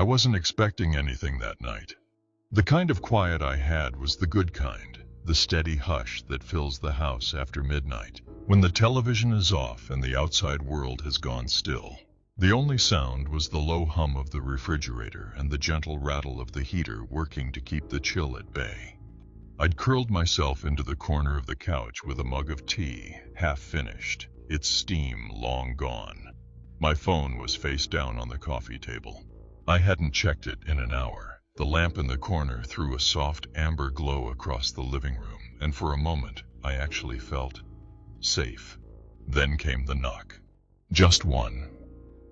I wasn't expecting anything that night. The kind of quiet I had was the good kind, the steady hush that fills the house after midnight, when the television is off and the outside world has gone still. The only sound was the low hum of the refrigerator and the gentle rattle of the heater working to keep the chill at bay. I'd curled myself into the corner of the couch with a mug of tea, half finished, its steam long gone. My phone was face down on the coffee table. I hadn't checked it in an hour. The lamp in the corner threw a soft amber glow across the living room, and for a moment I actually felt safe. Then came the knock. Just one.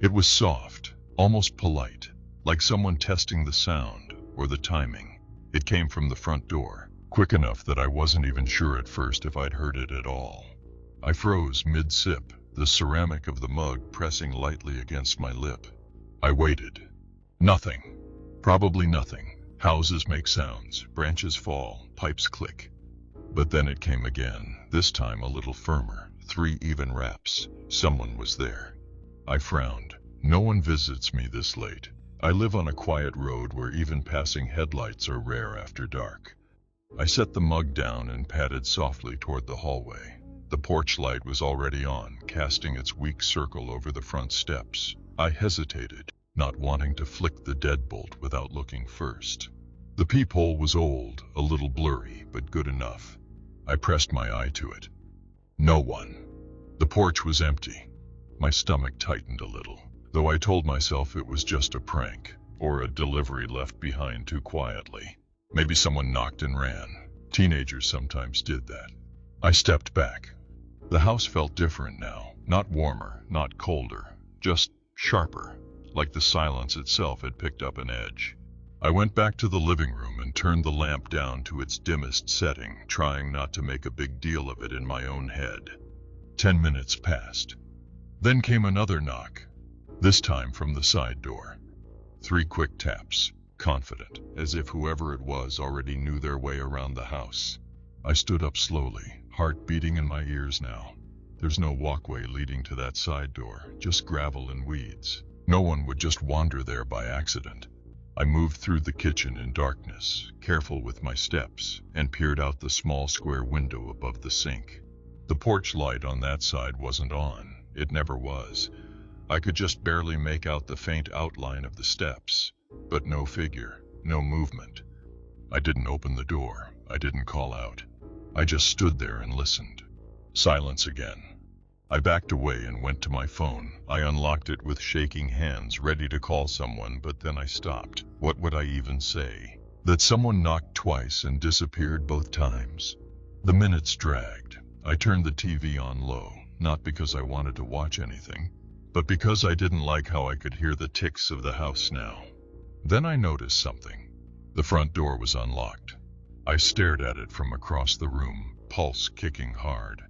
It was soft, almost polite, like someone testing the sound or the timing. It came from the front door, quick enough that I wasn't even sure at first if I'd heard it at all. I froze mid-sip, the ceramic of the mug pressing lightly against my lip. I waited. Nothing. Probably nothing. Houses make sounds, branches fall, pipes click. But then it came again, this time a little firmer, 3 even raps. Someone was there. I frowned. No one visits me this late. I live on a quiet road where even passing headlights are rare after dark. I set the mug down and padded softly toward the hallway. The porch light was already on, casting its weak circle over the front steps. I hesitated, not wanting to flick the deadbolt without looking first. The peephole was old, a little blurry, but good enough. I pressed my eye to it. No one. The porch was empty. My stomach tightened a little, though I told myself it was just a prank, or a delivery left behind too quietly. Maybe someone knocked and ran. Teenagers sometimes did that. I stepped back. The house felt different now, not warmer, not colder, just sharper, like the silence itself had picked up an edge. I went back to the living room and turned the lamp down to its dimmest setting, trying not to make a big deal of it in my own head. 10 minutes passed. Then came another knock, this time from the side door. 3 quick taps, confident, as if whoever it was already knew their way around the house. I stood up slowly, heart beating in my ears now. There's no walkway leading to that side door, just gravel and weeds. No one would just wander there by accident. I moved through the kitchen in darkness, careful with my steps, and peered out the small square window above the sink. The porch light on that side wasn't on. It never was. I could just barely make out the faint outline of the steps, but no figure, no movement. I didn't open the door. I didn't call out. I just stood there and listened. Silence again. I backed away and went to my phone. I unlocked it with shaking hands, ready to call someone, but then I stopped. What would I even say? That someone knocked twice and disappeared both times? The minutes dragged. I turned the TV on low, not because I wanted to watch anything, but because I didn't like how I could hear the ticks of the house now. Then I noticed something. The front door was unlocked. I stared at it from across the room, pulse kicking hard.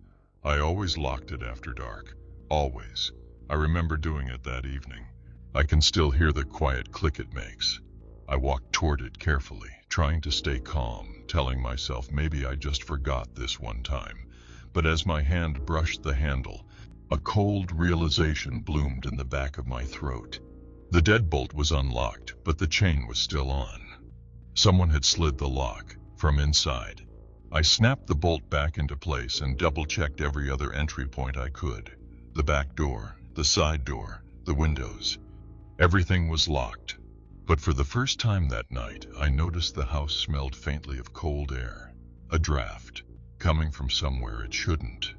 I always locked it after dark. Always. I remember doing it that evening. I can still hear the quiet click it makes. I walked toward it carefully, trying to stay calm, telling myself maybe I just forgot this one time. But as my hand brushed the handle, a cold realization bloomed in the back of my throat. The deadbolt was unlocked, but the chain was still on. Someone had slid the lock from inside. I snapped the bolt back into place and double-checked every other entry point I could. The back door, the side door, the windows. Everything was locked. But for the first time that night, I noticed the house smelled faintly of cold air. A draft, coming from somewhere it shouldn't.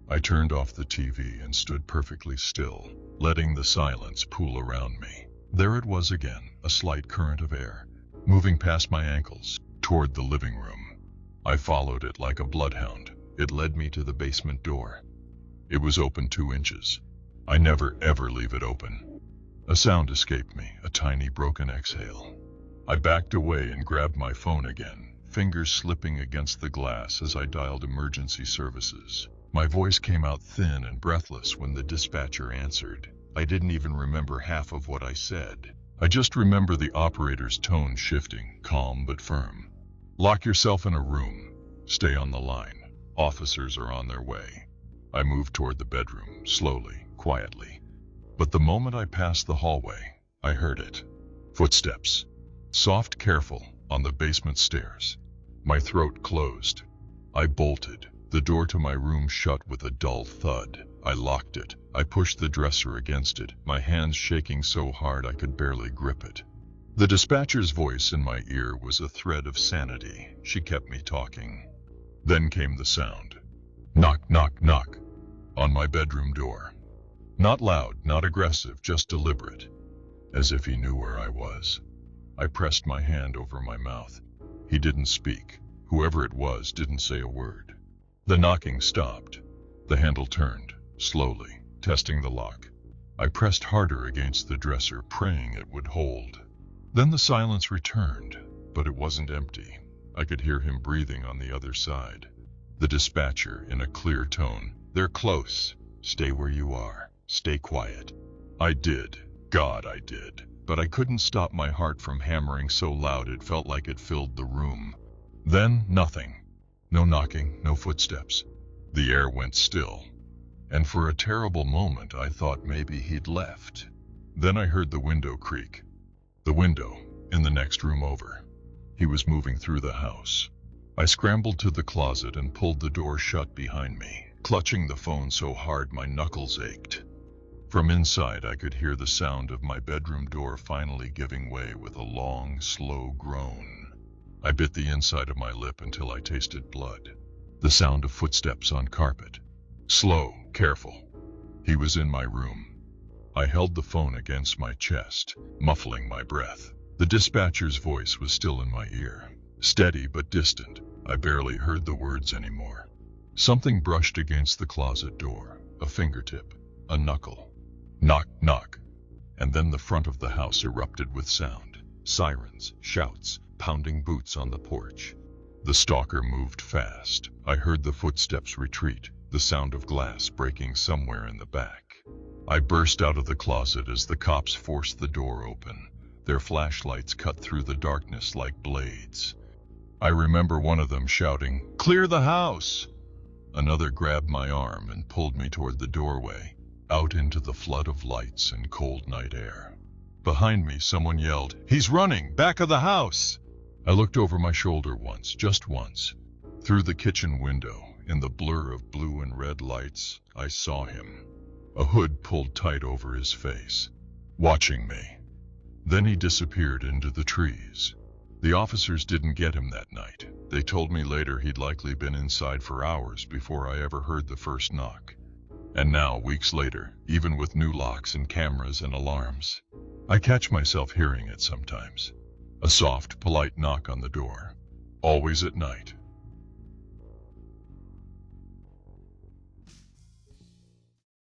I turned off the TV and stood perfectly still, letting the silence pool around me. There it was again, a slight current of air, moving past my ankles, toward the living room. I followed it like a bloodhound. It led me to the basement door. It was open 2 inches. I never ever leave it open. A sound escaped me, a tiny broken exhale. I backed away and grabbed my phone again, fingers slipping against the glass as I dialed emergency services. My voice came out thin and breathless when the dispatcher answered. I didn't even remember half of what I said. I just remember the operator's tone shifting, calm but firm. Lock yourself in a room. Stay on the line. Officers are on their way. I moved toward the bedroom, slowly, quietly. But the moment I passed the hallway, I heard it. Footsteps. Soft, careful, on the basement stairs. My throat closed. I bolted. The door to my room shut with a dull thud. I locked it. I pushed the dresser against it, my hands shaking so hard I could barely grip it. The dispatcher's voice in my ear was a thread of sanity. She kept me talking. Then came the sound. Knock, knock, knock. On my bedroom door. Not loud, not aggressive, just deliberate. As if he knew where I was. I pressed my hand over my mouth. He didn't speak. Whoever it was didn't say a word. The knocking stopped. The handle turned, slowly, testing the lock. I pressed harder against the dresser, praying it would hold. Then the silence returned, but it wasn't empty. I could hear him breathing on the other side. The dispatcher, in a clear tone, "They're close. Stay where you are. Stay quiet." I did. God, I did. But I couldn't stop my heart from hammering so loud it felt like it filled the room. Then, nothing. No knocking, no footsteps. The air went still. And for a terrible moment I thought maybe he'd left. Then I heard the window creak. The window, in the next room over. He was moving through the house. I scrambled to the closet and pulled the door shut behind me, clutching the phone so hard my knuckles ached. From inside I could hear the sound of my bedroom door finally giving way with a long, slow groan. I bit the inside of my lip until I tasted blood. The sound of footsteps on carpet. Slow, careful. He was in my room. I held the phone against my chest, muffling my breath. The dispatcher's voice was still in my ear. Steady but distant. I barely heard the words anymore. Something brushed against the closet door. A fingertip. A knuckle. Knock, knock. And then the front of the house erupted with sound. Sirens, shouts, pounding boots on the porch. The stalker moved fast. I heard the footsteps retreat, the sound of glass breaking somewhere in the back. I burst out of the closet as the cops forced the door open. Their flashlights cut through the darkness like blades. I remember one of them shouting, "Clear the house!" Another grabbed my arm and pulled me toward the doorway, out into the flood of lights and cold night air. Behind me, someone yelled, "He's running! Back of the house!" I looked over my shoulder once, just once. Through the kitchen window, in the blur of blue and red lights, I saw him. A hood pulled tight over his face, watching me. Then he disappeared into the trees. The officers didn't get him that night. They told me later he'd likely been inside for hours before I ever heard the first knock. And now, weeks later, even with new locks and cameras and alarms, I catch myself hearing it sometimes. A soft, polite knock on the door. Always at night.